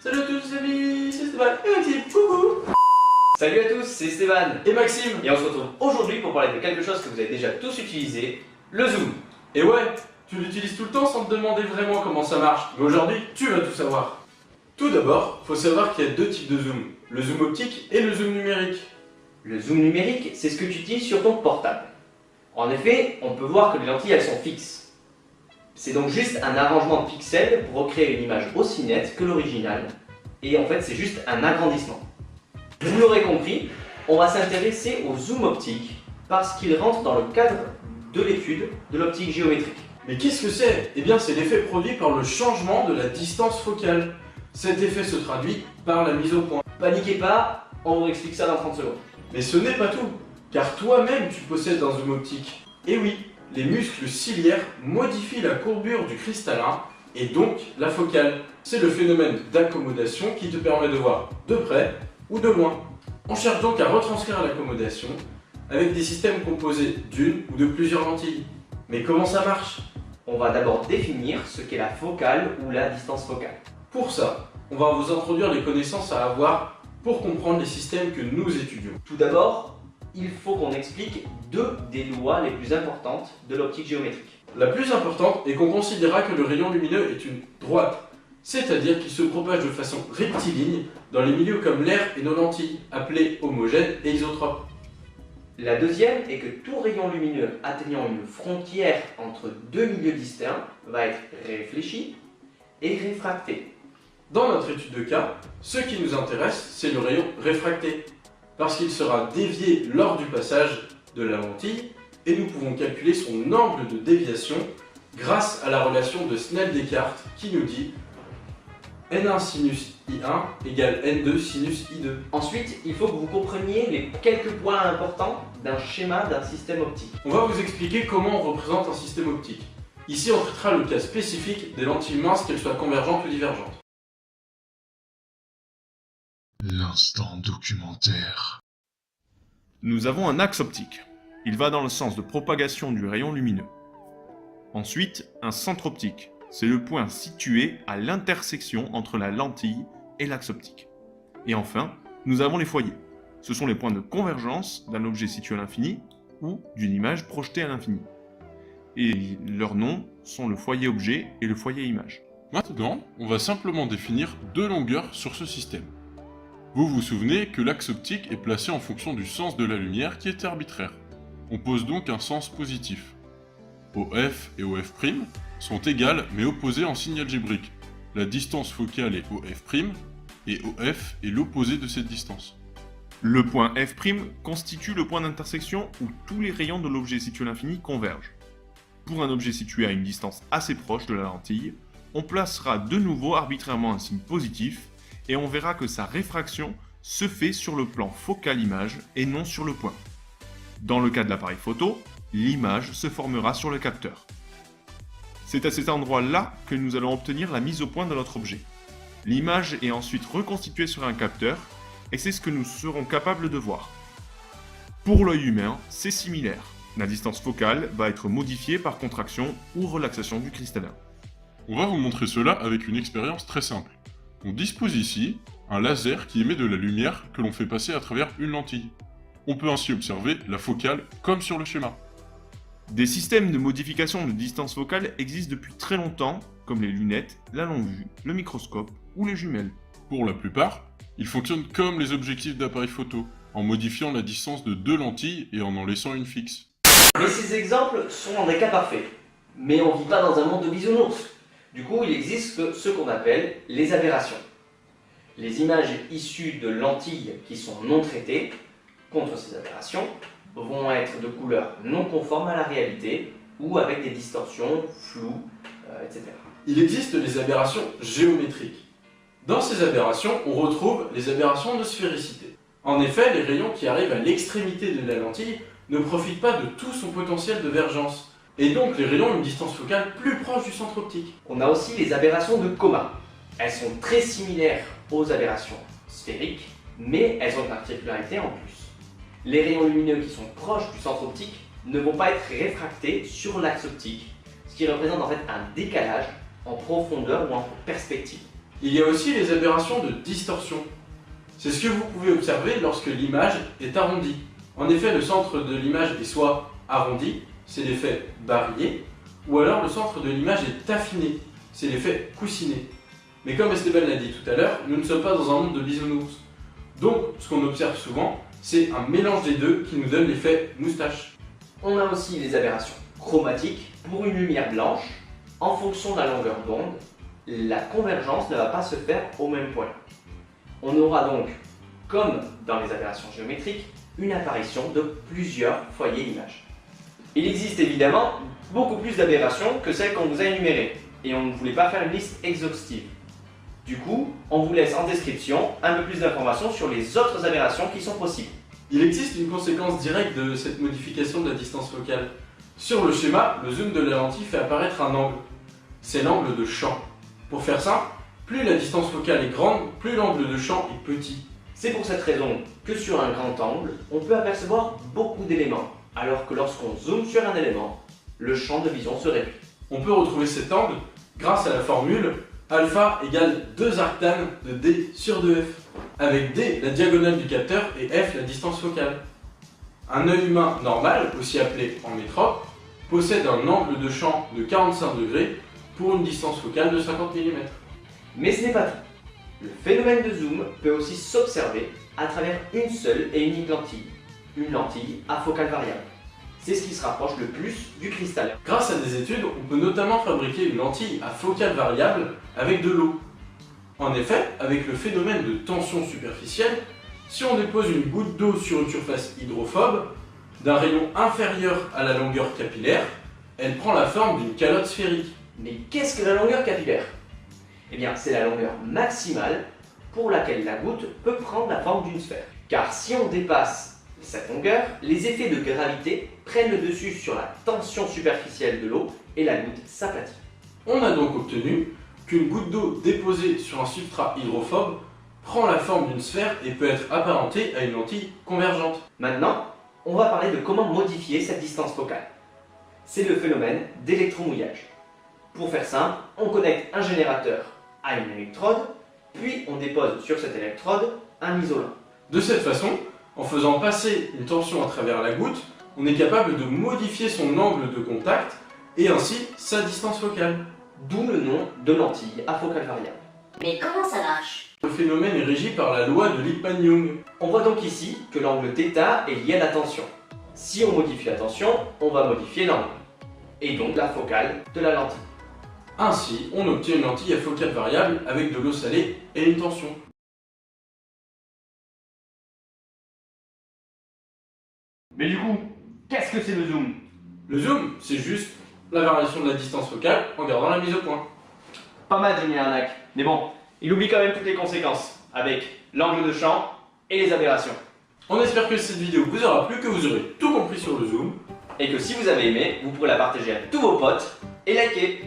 Salut à tous les amis, c'est Stéphane et Maxime, coucou. Salut à tous, c'est Stéphane Et Maxime. et on se retrouve aujourd'hui pour parler de quelque chose que vous avez déjà tous utilisé, le zoom. Et ouais, tu l'utilises tout le temps sans te demander vraiment comment ça marche, mais aujourd'hui, tu vas tout savoir. Tout d'abord, faut savoir qu'il y a deux types de zoom, le zoom optique et le zoom numérique. Le zoom numérique, c'est ce que tu utilises sur ton portable. En effet, on peut voir que les lentilles elles sont fixes. C'est donc juste un arrangement de pixels pour recréer une image aussi nette que l'original. Et en fait, c'est juste un agrandissement. Vous l'aurez compris, on va s'intéresser au zoom optique parce qu'il rentre dans le cadre de l'étude de l'optique géométrique. Mais qu'est-ce que c'est? Eh bien, c'est l'effet produit par le changement de la distance focale. Cet effet se traduit par la mise au point. Paniquez pas, on vous explique ça dans 30 secondes. Mais ce n'est pas tout, car toi-même tu possèdes un zoom optique. Et oui, les muscles ciliaires modifient la courbure du cristallin et donc la focale. C'est le phénomène d'accommodation qui te permet de voir de près ou de loin. On cherche donc à retranscrire l'accommodation avec des systèmes composés d'une ou de plusieurs lentilles. Mais comment ça marche? On va d'abord définir ce qu'est la focale ou la distance focale. Pour ça, on va vous introduire les connaissances à avoir pour comprendre les systèmes que nous étudions. Tout d'abord, il faut qu'on explique deux des lois les plus importantes de l'optique géométrique. La plus importante est qu'on considérera que le rayon lumineux est une droite, c'est-à-dire qu'il se propage de façon rectiligne dans les milieux comme l'air et nos lentilles, appelés homogènes et isotropes. La deuxième est que tout rayon lumineux atteignant une frontière entre deux milieux distincts va être réfléchi et réfracté. Dans notre étude de cas, ce qui nous intéresse, c'est le rayon réfracté, parce qu'il sera dévié lors du passage de la lentille et nous pouvons calculer son angle de déviation grâce à la relation de Snell-Descartes qui nous dit N1 sinus I1 égale N2 sinus I2. Ensuite, il faut que vous compreniez les quelques points importants d'un schéma d'un système optique. On va vous expliquer comment on représente un système optique. Ici, on traitera le cas spécifique des lentilles minces, qu'elles soient convergentes ou divergentes. L'instant documentaire. Nous avons un axe optique. Il va dans le sens de propagation du rayon lumineux. Ensuite, un centre optique. C'est le point situé à l'intersection entre la lentille et l'axe optique. Et enfin, nous avons les foyers. Ce sont les points de convergence d'un objet situé à l'infini ou d'une image projetée à l'infini. Et leurs noms sont le foyer objet et le foyer image. Maintenant, on va simplement définir deux longueurs sur ce système. Vous vous souvenez que l'axe optique est placé en fonction du sens de la lumière qui est arbitraire. On pose donc un sens positif. OF et OF' sont égales mais opposées en signe algébrique. La distance focale est OF' et OF est l'opposé de cette distance. Le point F' constitue le point d'intersection où tous les rayons de l'objet situé à l'infini convergent. Pour un objet situé à une distance assez proche de la lentille, on placera de nouveau arbitrairement un signe positif et on verra que sa réfraction se fait sur le plan focal-image et non sur le point. Dans le cas de l'appareil photo, l'image se formera sur le capteur. C'est à cet endroit-là que nous allons obtenir la mise au point de notre objet. L'image est ensuite reconstituée sur un capteur et c'est ce que nous serons capables de voir. Pour l'œil humain, c'est similaire. La distance focale va être modifiée par contraction ou relaxation du cristallin. On va vous montrer cela avec une expérience très simple. On dispose ici un laser qui émet de la lumière que l'on fait passer à travers une lentille. On peut ainsi observer la focale comme sur le schéma. Des systèmes de modification de distance focale existent depuis très longtemps, comme les lunettes, la longue vue, le microscope ou les jumelles. Pour la plupart, ils fonctionnent comme les objectifs d'appareil photo, en modifiant la distance de deux lentilles et en laissant une fixe. Mais ces exemples sont dans des cas parfaits. Mais on ne vit pas dans un monde de bisounours. Du coup, il existe ce qu'on appelle les aberrations. Les images issues de lentilles qui sont non traitées contre ces aberrations vont être de couleur non conforme à la réalité ou avec des distorsions, floues, etc. Il existe les aberrations géométriques. Dans ces aberrations, on retrouve les aberrations de sphéricité. En effet, les rayons qui arrivent à l'extrémité de la lentille ne profitent pas de tout son potentiel de vergence, et donc les rayons ont une distance focale plus proche du centre optique. On a aussi les aberrations de coma. Elles sont très similaires aux aberrations sphériques, mais elles ont une particularité en plus. Les rayons lumineux qui sont proches du centre optique ne vont pas être réfractés sur l'axe optique, ce qui représente en fait un décalage en profondeur ou en perspective. Il y a aussi les aberrations de distorsion. C'est ce que vous pouvez observer lorsque l'image est arrondie. En effet, le centre de l'image est soit arrondi, c'est l'effet barillet, ou alors le centre de l'image est affiné, c'est l'effet coussinet. Mais comme Esteban l'a dit tout à l'heure, nous ne sommes pas dans un monde de bisounours. Donc, ce qu'on observe souvent, c'est un mélange des deux qui nous donne l'effet moustache. On a aussi les aberrations chromatiques. Pour une lumière blanche, en fonction de la longueur d'onde, la convergence ne va pas se faire au même point. On aura donc, comme dans les aberrations géométriques, une apparition de plusieurs foyers d'image. Il existe évidemment beaucoup plus d'aberrations que celles qu'on vous a énumérées, et on ne voulait pas faire une liste exhaustive. Du coup, on vous laisse en description un peu plus d'informations sur les autres aberrations qui sont possibles. Il existe une conséquence directe de cette modification de la distance focale. Sur le schéma, le zoom de la lentille fait apparaître un angle. C'est l'angle de champ. Pour faire simple, plus la distance focale est grande, plus l'angle de champ est petit. C'est pour cette raison que sur un grand angle, on peut apercevoir beaucoup d'éléments, alors que lorsqu'on zoome sur un élément, le champ de vision se réduit. On peut retrouver cet angle grâce à la formule alpha égale 2 arctanes de d sur 2f, avec d la diagonale du capteur et f la distance focale. Un œil humain normal, aussi appelé en métrope, possède un angle de champ de 45 degrés pour une distance focale de 50 mm. Mais ce n'est pas tout. Le phénomène de zoom peut aussi s'observer à travers une seule et unique lentille, une lentille à focale variable. C'est ce qui se rapproche le plus du cristallin. Grâce à des études, on peut notamment fabriquer une lentille à focale variable avec de l'eau. En effet, avec le phénomène de tension superficielle, si on dépose une goutte d'eau sur une surface hydrophobe, d'un rayon inférieur à la longueur capillaire, elle prend la forme d'une calotte sphérique. Mais qu'est-ce que la longueur capillaire? Eh bien, c'est la longueur maximale pour laquelle la goutte peut prendre la forme d'une sphère. Car si on dépasse cette longueur, les effets de gravité prennent le dessus sur la tension superficielle de l'eau et la goutte s'aplatit. On a donc obtenu qu'une goutte d'eau déposée sur un substrat hydrophobe prend la forme d'une sphère et peut être apparentée à une lentille convergente. Maintenant, on va parler de comment modifier cette distance focale. C'est le phénomène d'électromouillage. Pour faire simple, on connecte un générateur à une électrode, puis on dépose sur cette électrode un isolant. De cette façon, en faisant passer une tension à travers la goutte, on est capable de modifier son angle de contact et ainsi sa distance focale. D'où le nom de lentille à focale variable. Mais comment ça marche? Le phénomène est régi par la loi de Lippmann-Young. On voit donc ici que l'angle θ est lié à la tension. Si on modifie la tension, on va modifier l'angle, et donc la focale de la lentille. Ainsi, on obtient une lentille à focale variable avec de l'eau salée et une tension. Mais du coup, qu'est-ce que c'est le zoom? Le zoom, c'est juste la variation de la distance focale en gardant la mise au point. Pas mal, Jimmy Arnac. Mais bon, il oublie quand même toutes les conséquences, avec l'angle de champ et les aberrations. On espère que cette vidéo vous aura plu, que vous aurez tout compris sur le zoom. Et que si vous avez aimé, vous pourrez la partager à tous vos potes et liker.